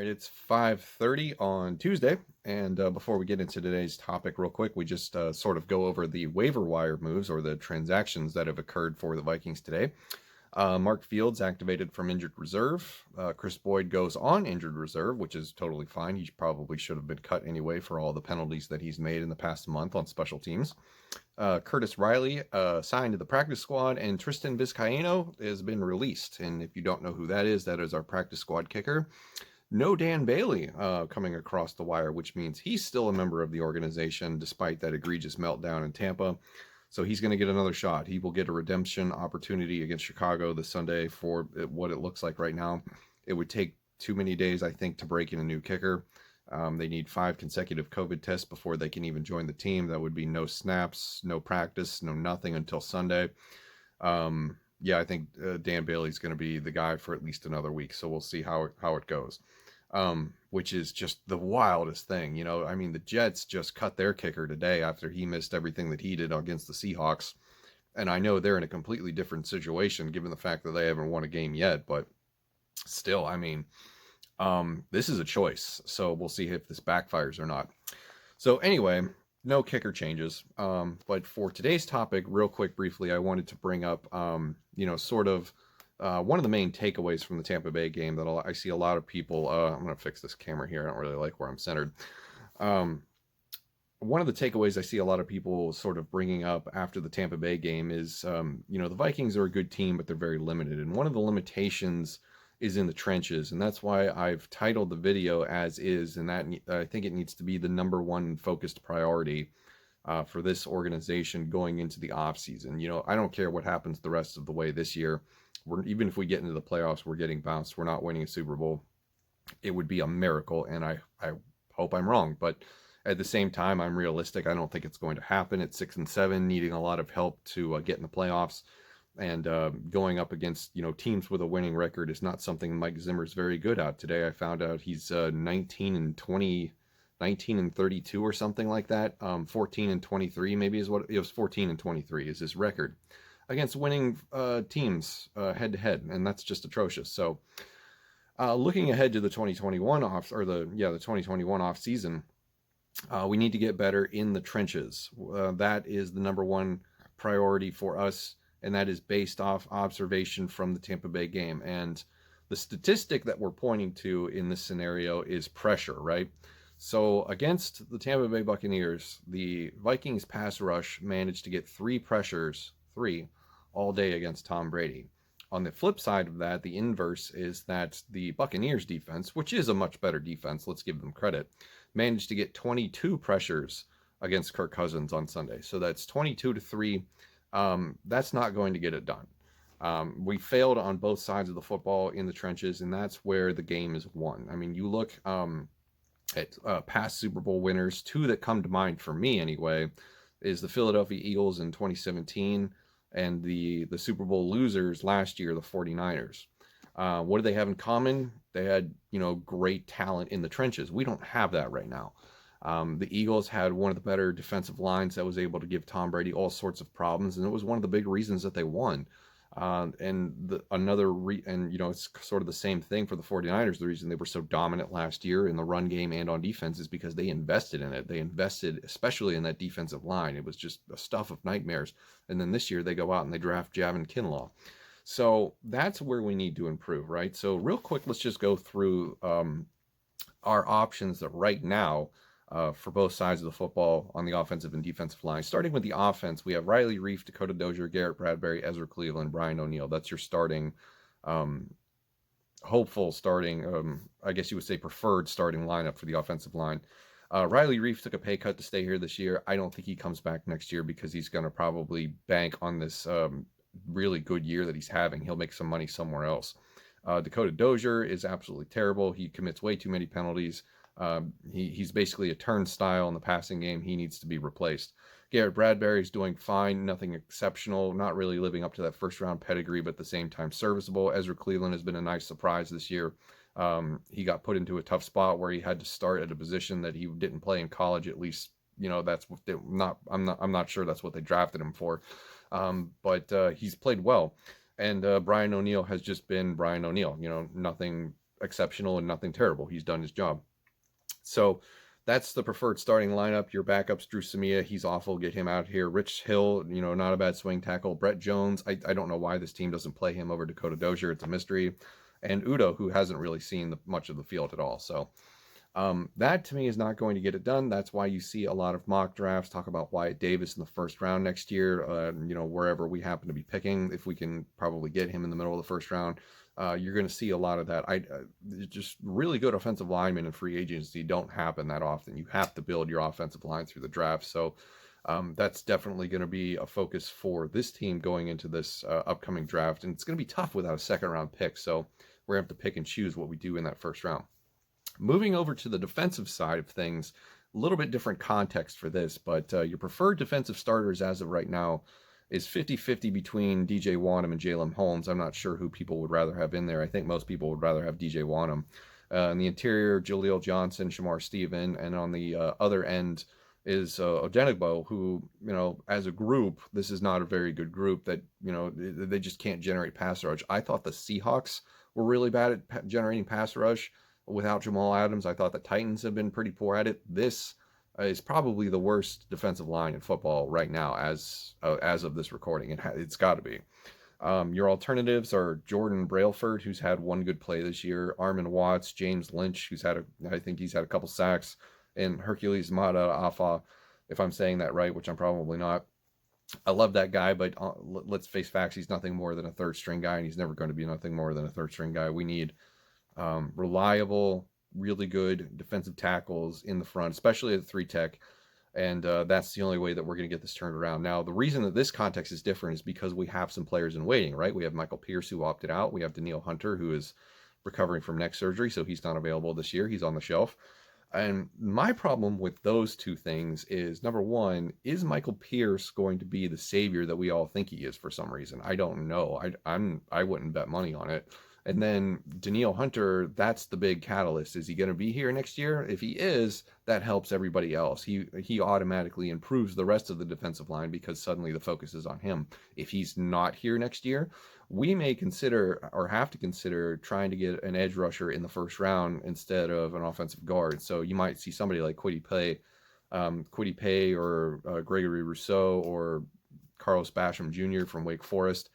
It's 5:30 on Tuesday, and before we get into today's topic real quick, we just sort of go over the waiver wire moves or the transactions that have occurred for the Vikings today. Mark Fields activated from injured reserve. Chris Boyd goes on injured reserve, which is totally fine. He probably should have been cut anyway for all the penalties that he's made in the past month on special teams. Curtis Riley signed to the practice squad, and Tristan Vizcaino has been released. And if you don't know who that is our practice squad kicker. No Dan Bailey coming across the wire, which means he's still a member of the organization despite that egregious meltdown in Tampa. So he's going to get another shot. He will get a redemption opportunity against Chicago this Sunday for what it looks like right now. It would take too many days, I think, to break in a new kicker. They need 5 consecutive COVID tests before they can even join the team. That would be no snaps, no practice, no nothing until Sunday. I think Dan Bailey's going to be the guy for at least another week. So we'll see how it goes. Which is just the wildest thing. The Jets just cut their kicker today after he missed everything that he did against the Seahawks. And I know they're in a completely different situation given the fact that they haven't won a game yet, but still, this is a choice. So we'll see if this backfires or not. So anyway, no kicker changes. But for today's topic, real quick, briefly, I wanted to bring up, one of the main takeaways from the Tampa Bay game that I see a lot of people, I'm going to fix this camera here. I don't really like where I'm centered. One of the takeaways I see a lot of people sort of bringing up after the Tampa Bay game is, the Vikings are a good team, but they're very limited. And one of the limitations is in the trenches. And that's why I've titled the video as is. And that I think it needs to be the number one focused priority for this organization going into the off season. I don't care what happens the rest of the way this year. Even if we get into the playoffs, we're getting bounced. We're not winning a Super Bowl. It would be a miracle, and I hope I'm wrong. But at the same time, I'm realistic. I don't think it's going to happen at 6-7, needing a lot of help to get in the playoffs. And going up against teams with a winning record is not something Mike Zimmer's very good at. Today, I found out he's 19-20. 19-32 or something like that. 14-23 maybe is what it was. 14-23 is his record against winning teams head to head, and that's just atrocious. So looking ahead to the 2021 the 2021 off season, we need to get better in the trenches. That is the number one priority for us, and that is based off observation from the Tampa Bay game. And the statistic that we're pointing to in this scenario is pressure, right? So against the Tampa Bay Buccaneers, the Vikings pass rush managed to get 3 pressures, all day against Tom Brady. On the flip side of that, the inverse is that the Buccaneers defense, which is a much better defense, let's give them credit, managed to get 22 pressures against Kirk Cousins on Sunday. So that's 22-3. That's not going to get it done. We failed on both sides of the football in the trenches, and that's where the game is won. You look at past Super Bowl winners, 2 that come to mind for me anyway, is the Philadelphia Eagles in 2017 and the Super Bowl losers last year, the 49ers. What do they have in common? They had, great talent in the trenches. We don't have that right now. The Eagles had one of the better defensive lines that was able to give Tom Brady all sorts of problems, and it was one of the big reasons that they won. It's sort of the same thing for the 49ers. The reason they were so dominant last year in the run game and on defense is because they invested in it. They invested especially in that defensive line. It was just a stuff of nightmares. And then this year they go out and they draft Javon Kinlaw. So that's where we need to improve, right? So real quick, let's just go through our options that right now for both sides of the football on the offensive and defensive line. Starting with the offense, we have Riley Reif, Dakota Dozier, Garrett Bradbury, Ezra Cleveland, Brian O'Neill. That's your starting, hopeful starting, I guess you would say preferred starting lineup for the offensive line. Riley Reif took a pay cut to stay here this year. I don't think he comes back next year because he's going to probably bank on this really good year that he's having. He'll make some money somewhere else. Dakota Dozier is absolutely terrible. He commits way too many penalties. He's basically a turnstile in the passing game. He needs to be replaced. Garrett Bradbury is doing fine, nothing exceptional, not really living up to that first round pedigree, but at the same time serviceable. Ezra Cleveland has been a nice surprise this year. He got put into a tough spot where he had to start at a position that he didn't play in college. At least, that's what I'm not sure that's what they drafted him for. But he's played well. And Brian O'Neill has just been Brian O'Neill. Nothing exceptional and nothing terrible. He's done his job. So that's the preferred starting lineup. Your backups, Drew Samia, he's awful. Get him out here. Rich Hill, not a bad swing tackle. Brett Jones, I don't know why this team doesn't play him over Dakota Dozier. It's a mystery. And Udo, who hasn't really seen much of the field at all. So that to me is not going to get it done. That's why you see a lot of mock drafts talk about Wyatt Davis in the first round next year, wherever we happen to be picking, if we can probably get him in the middle of the first round. You're going to see a lot of that. Just really good offensive linemen in free agency don't happen that often. You have to build your offensive line through the draft. So that's definitely going to be a focus for this team going into this upcoming draft. And it's going to be tough without a second round pick. So we're going to have to pick and choose what we do in that first round. Moving over to the defensive side of things, a little bit different context for this, but your preferred defensive starters as of right now is 50-50 between DJ Wanham and Jalen Holmes. I'm not sure who people would rather have in there. I think most people would rather have DJ Wanham. In the interior, Jaleel Johnson, Shamar Stephen, and on the other end is Odenigbo, who, as a group, this is not a very good group that, they just can't generate pass rush. I thought the Seahawks were really bad at generating pass rush without Jamal Adams. I thought the Titans have been pretty poor at it. This is probably the worst defensive line in football right now as of this recording. It's got to be. Your alternatives are Jordan Brailford, who's had one good play this year, Armin Watts, James Lynch, I think he's had a couple sacks, and Hercules Mata Afa, if I'm saying that right, which I'm probably not. I love that guy, but let's face facts, he's nothing more than a third string guy, and he's never going to be nothing more than a third string guy. We need reliable, really good defensive tackles in the front, especially at the 3-tech. And that's the only way that we're going to get this turned around. Now, the reason that this context is different is because we have some players in waiting, right? We have Michael Pierce, who opted out. We have Danielle Hunter, who is recovering from neck surgery, so he's not available this year. He's on the shelf. And my problem with those two things is, number one, is Michael Pierce going to be the savior that we all think he is for some reason? I don't know. I wouldn't bet money on it. And then Danielle Hunter, that's the big catalyst. Is he going to be here next year? If he is, that helps everybody else. He automatically improves the rest of the defensive line because suddenly the focus is on him. If he's not here next year, we may consider or have to consider trying to get an edge rusher in the first round instead of an offensive guard. So you might see somebody like Kwity Paye or Gregory Rousseau or Carlos Basham Jr. from Wake Forest.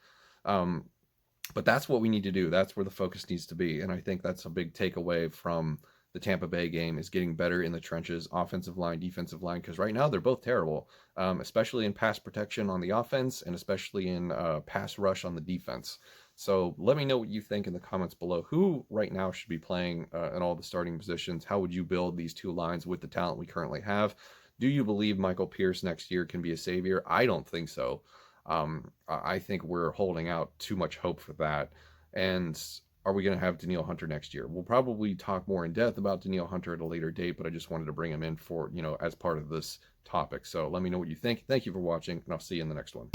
But that's what we need to do. That's where the focus needs to be. And I think that's a big takeaway from the Tampa Bay game, is getting better in the trenches, offensive line, defensive line, because right now they're both terrible, especially in pass protection on the offense and especially in pass rush on the defense. So let me know what you think in the comments below. Who right now should be playing in all the starting positions? How would you build these two lines with the talent we currently have? Do you believe Michael Pierce next year can be a savior? I don't think so. I think we're holding out too much hope for that. And are we going to have Danielle Hunter next year? We'll probably talk more in depth about Danielle Hunter at a later date, but I just wanted to bring him in for, as part of this topic. So let me know what you think. Thank you for watching, and I'll see you in the next one.